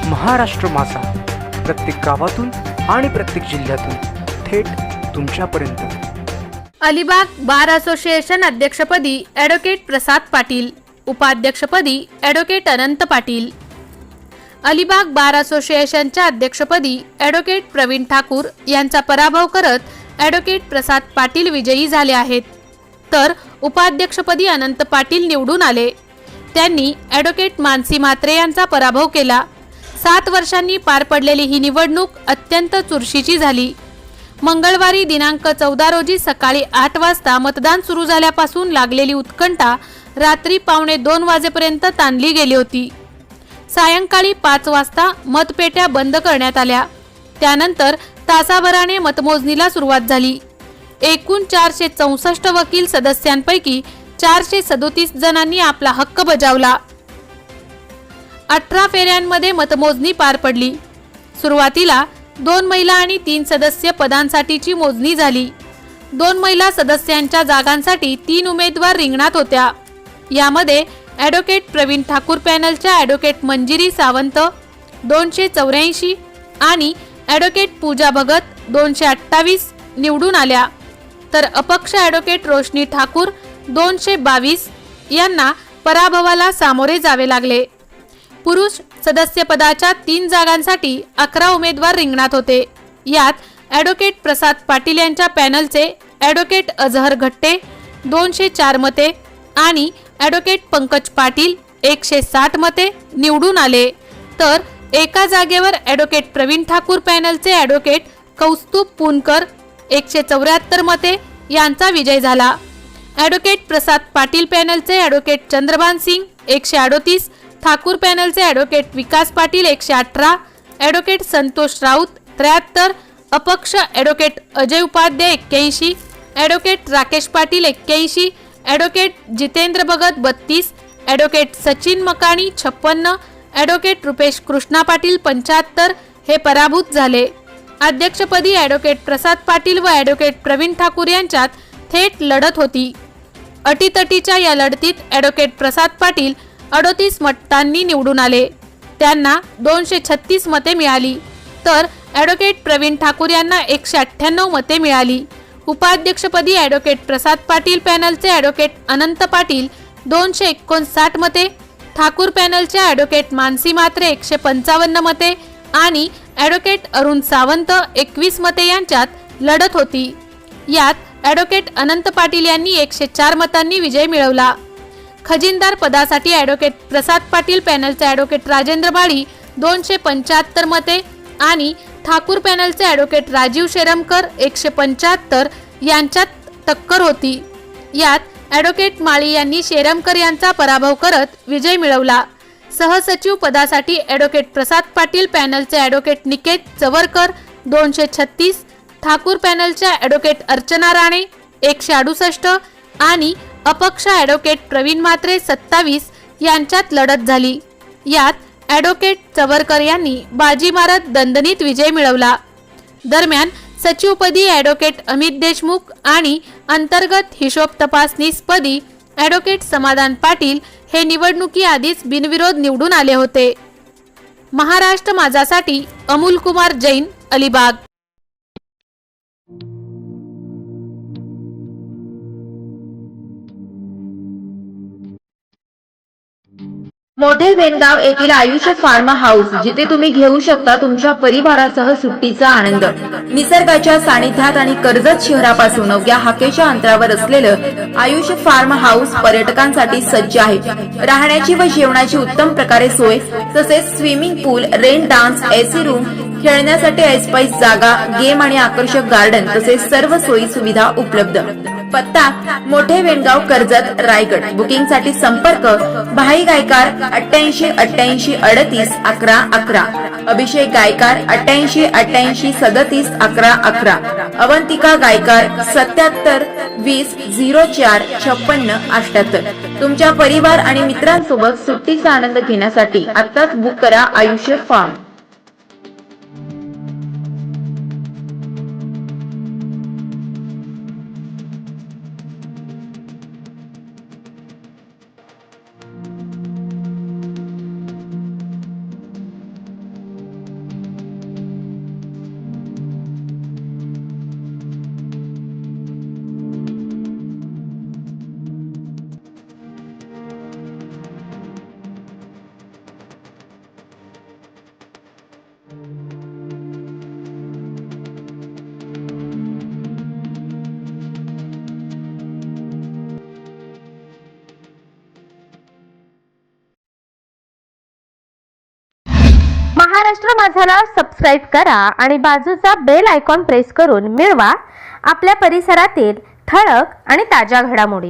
महाराष्ट्र माझा, प्रत्येक गावातून आणि प्रत्येक जिल्ह्यातून थेट तुमच्यापर्यंत। अलिबाग बार असोसिएशन अध्यक्षपदी ॲडव्होकेट प्रसाद पाटील, उपाध्यक्षपदी ॲडव्होकेट अनंत पाटील। अलिबाग बार असोसिएशनच्या अध्यक्षपदी ॲडव्होकेट प्रवीण ठाकूर यांचा पराभव करत ॲडव्होकेट प्रसाद पाटील विजयी झाले आहेत, तर उपाध्यक्षपदी अनंत पाटील निवडून आले। त्यांनी ॲडव्होकेट मानसी म्हात्रे यांचा पराभव केला। 7 वर्षांनी पार पडलेली ही निवडणूक अत्यंत चुरशीची झाली। मंगळवारी दिनांक 14 रोजी सकाळी 8 वाजता मतदान सुरू झाल्यापासून लागलेली उत्कंठा रात्री 1:45 वाजेपर्यंत ताणली गेली होती। सायंकाळी 5 वाजता मतपेट्या बंद करण्यात आल्या। त्यानंतर तासाभराने मतमोजणीला सुरुवात झाली। एकूण 464 वकील सदस्यांपैकी 437 जणांनी आपला हक्क बजावला। 18 फेऱ्यांमध्ये मतमोजणी पार पडली। सुरुवातीला 2 महिला आणि 3 सदस्य पदांसाठीची मोजणी झाली। 2 महिला सदस्यांच्या जागांसाठी 3 उमेदवार रिंगणात होत्या। यामध्ये ॲडव्होकेट प्रवीण ठाकूर पॅनलच्या ॲडव्होकेट मंजिरी सावंत 284 आणि ॲडव्होकेट पूजा भगत 228 निवडून आल्या, तर अपक्ष ॲडव्होकेट रोशनी ठाकूर 222 यांना पराभवाला सामोरे जावे लागले। पुरुष सदस्यपदाच्या 3 जागांसाठी 11 उमेदवार रिंगणात होते। यात ॲडव्होकेट प्रसाद पाटील यांच्या पॅनलचे ॲडव्होकेट अझहर घट्टे 204 मते आणि ॲडव्होकेट पंकज पाटील 160 मते निवडून आले, तर एका जागेवर ॲडव्होकेट प्रवीण ठाकूर पॅनलचे ॲडव्होकेट कौस्तुभ पुनकर 174 मते यांचा विजय झाला। ॲडव्होकेट प्रसाद पाटील पॅनलचे ॲडव्होकेट चंद्रभान सिंग 138, ठाकूर पॅनलचे ॲडव्होकेट विकास पाटील 118, ॲडव्होकेट संतोष राऊत 73, अपक्ष advocate Ajay Upadhyay 81, advocate Rakesh Patil 81, advocate Jitendra Bhagat 32, advocate Sachin Makani 56, advocate Rupesh Krishna Patil 75 हे पराभूत झाले। अध्यक्षपदी ॲडव्होकेट प्रसाद पाटील व ॲडव्होकेट प्रवीण ठाकूर यांच्यात थेट लढत होती। अटीतटीच्या या लढतीत ॲडव्होकेट प्रसाद पाटील 38 मतांनी निवडून आले। त्यांना 236 मते मिळाली, तर ॲडव्होकेट प्रवीण ठाकूर यांना 198 मते मिळाली। उपाध्यक्षपदी ॲडव्होकेट प्रसाद पाटील पॅनलचे ॲडव्होकेट अनंत पाटील 259 मते, ठाकूर पॅनलच्या ॲडव्होकेट मानसी म्हात्रे 155 मते आणि ॲडव्होकेट अरुण सावंत 21 मते यांच्यात लढत होती। यात ॲडव्होकेट अनंत पाटील यांनी 104 मतांनी विजय मिळवला। खजिनदार पदासाठी ॲडव्होकेट प्रसाद पाटील पॅनलचे ॲडव्होकेट राजेंद्र बाळी 275 मते आणि ठाकूर पॅनलचे ॲडव्होकेट राजीव शेरमकर 175 यांच्यात टक्कर होती। यात ॲडव्होकेट माळी यांनी शेरमकर यांचा पराभव करत विजय मिळवला। सहसचिव पदासाठी ॲडव्होकेट प्रसाद पाटील पॅनलचे ॲडव्होकेट निकेत चवरकर 236, ठाकूर पॅनलच्या ॲडव्होकेट अर्चना राणे 168 आणि अपक्ष ॲडव्होकेट प्रवीण म्हात्रे 27 यांच्यात लढत झाली। यात ॲडव्होकेट चवरकर यांनी बाजी मारत दणदणीत विजय मिळवला। दरम्यान सचिवपदी ॲडव्होकेट अमित देशमुख आणि अंतर्गत हिशोब तपासनीसपदी ॲडव्होकेट समाधान पाटील हे निवडणुकीआधीच बिनविरोध निवडून आले होते। महाराष्ट्र माझासाठी अमोल कुमार जैन, अलिबाग। मोठे वेनगाव येथील आयुष्य फार्म हाऊस, जिथे तुम्ही घेऊ शकता तुमच्या परिवारासह सुट्टीचा आनंद। निसर्गाच्या सानिध्यात आणि कर्जत शहरापासून अवघ्या हाकेच्या अंतरावर असलेलं आयुष्य फार्म हाऊस पर्यटकांसाठी सज्ज आहे। राहण्याची व जेवणाची उत्तम प्रकारे सोय, तसेच स्विमिंग पूल, रेन डान्स, एसी रूम, खेळण्यासाठी ऐसपैस जागा, गेम आणि आकर्षक गार्डन तसेच सर्व सोयी सुविधा उपलब्ध। पत्ता मोठे वेनगाव, कर्जत, रायगड। बुकिंग साठी संपर्क भाई गायकार 88 88 38 11 11, अभिषेक गायकार 88 88 37 11 11, अवंतिका गायकार 77 20 04 56 78। तुमच्या परिवार आणि मित्रांसोबत सुट्टीचा आनंद घेण्यासाठी आताच बुक करा आयुष्य फार्म। महाराष्ट्र माझाला सबस्क्राईब करा आणि बाजूचा बेल आयकॉन प्रेस करून मिळवा आपल्या परिसरातील ठळक आणि ताज्या घडामोडी।